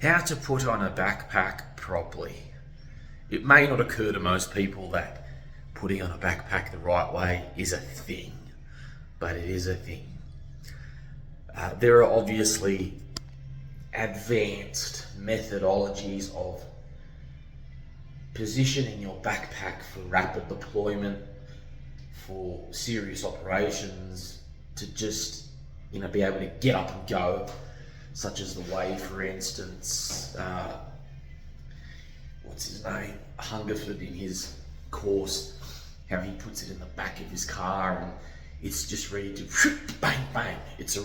How to put on a backpack properly. It may not occur to most people that putting on a backpack the right way is a thing, but it is a thing. There are obviously advanced methodologies of positioning your backpack for rapid deployment, for serious operations, to just be able to get up and go, such as the way, for instance, what's his name, Hungerford, in his course, how he puts it in the back of his car and it's just ready to bang bang. It's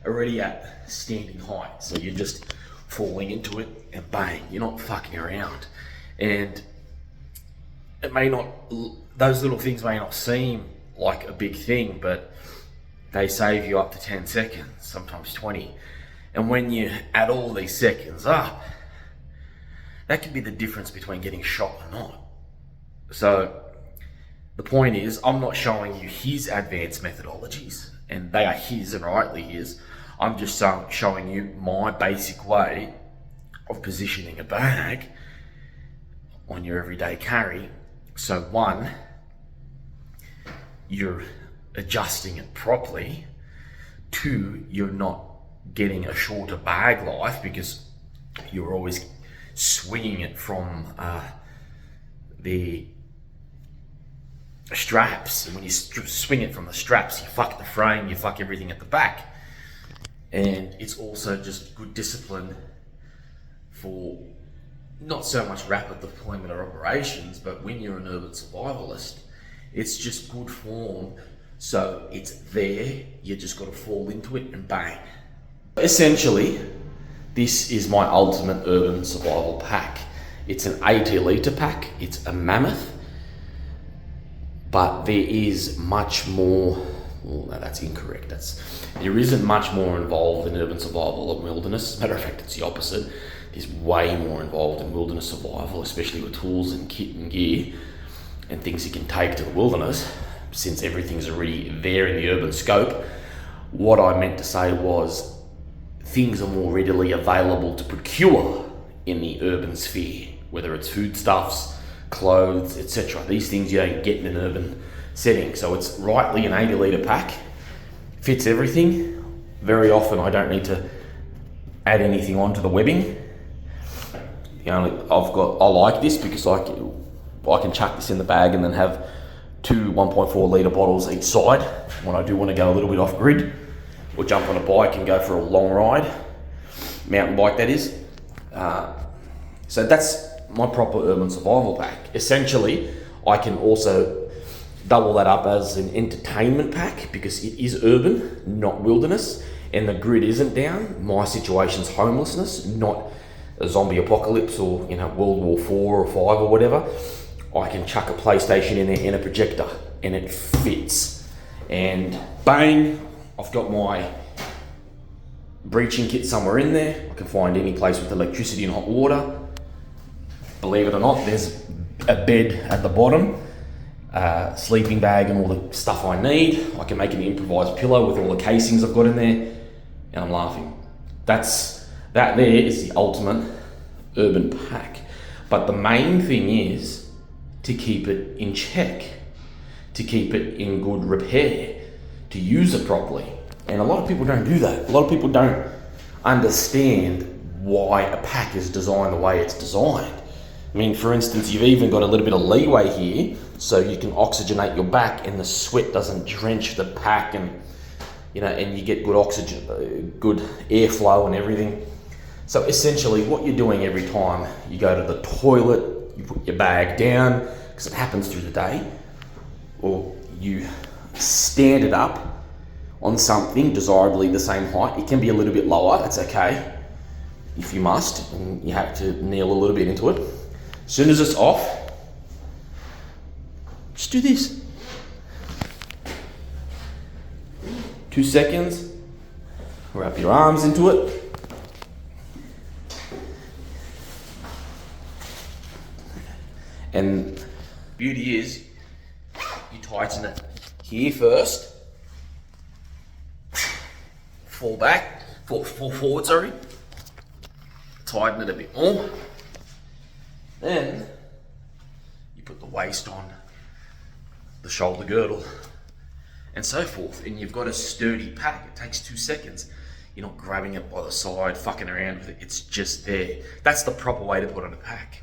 already at standing height, so you're just falling into it and bang. You're not fucking around, and it may not. Those little things may not seem like a big thing, but they save you up to 10 seconds, sometimes 20. And when you add all these seconds up, that could be the difference between getting shot or not. So the point is, I'm not showing you his advanced methodologies, and they are his and rightly his. I'm just showing you my basic way of positioning a bag on your everyday carry. So one, you're adjusting it properly. Two, you're not getting a shorter bag life because you're always swinging it from the straps. And when you swing it from the straps, you fuck the frame, you fuck everything at the back. And it's also just good discipline for not so much rapid deployment or operations, but when you're an urban survivalist, it's just good form. So it's there, you just got to fall into it and bang. Essentially, this is my ultimate urban survival pack. It's an 80 litre pack, it's a mammoth, but there is much more. Well, no, that's incorrect. There isn't much more involved in urban survival than wilderness. As a matter of fact, it's the opposite. There's way more involved in wilderness survival, especially with tools and kit and gear and things you can take to the wilderness, since everything's already there in the urban scope. What I meant to say was things are more readily available to procure in the urban sphere, whether it's foodstuffs, clothes, etc. These things you don't get in an urban setting. So it's rightly an 80 litre pack, fits everything. Very often I don't need to add anything onto the webbing. I like this because I can chuck this in the bag and then have two 1.4 litre bottles each side when I do want to go a little bit off grid or jump on a bike and go for a long ride, mountain bike that is. So that's my proper urban survival pack. Essentially, I can also double that up as an entertainment pack because it is urban, not wilderness, and the grid isn't down. My situation's homelessness, not a zombie apocalypse or World War 4 or 5 or whatever. I can chuck a PlayStation in there and a projector and it fits. And bang, I've got my breaching kit somewhere in there. I can find any place with electricity and hot water. Believe it or not, there's a bed at the bottom, sleeping bag and all the stuff I need. I can make an improvised pillow with all the casings I've got in there, and I'm laughing. That there is the ultimate urban pack. But the main thing is to keep it in check, to keep it in good repair, to use it properly. And a lot of people don't do that. A lot of people don't understand why a pack is designed the way it's designed. I mean, for instance, you've even got a little bit of leeway here so you can oxygenate your back and the sweat doesn't drench the pack, and and you get good oxygen, good airflow and everything. So essentially what you're doing every time you go to the toilet, you put your bag down, because it happens through the day, or you stand it up on something desirably the same height. It can be a little bit lower, it's okay if you must, and you have to kneel a little bit into it. As soon as it's off, just do this. 2 seconds, wrap your arms into it. And beauty is, you tighten it here first, fall forward, sorry, tighten it a bit more. Then you put the waist on, the shoulder girdle, and so forth, and you've got a sturdy pack. It takes 2 seconds. You're not grabbing it by the side, fucking around with it. It's just there. That's the proper way to put on a pack.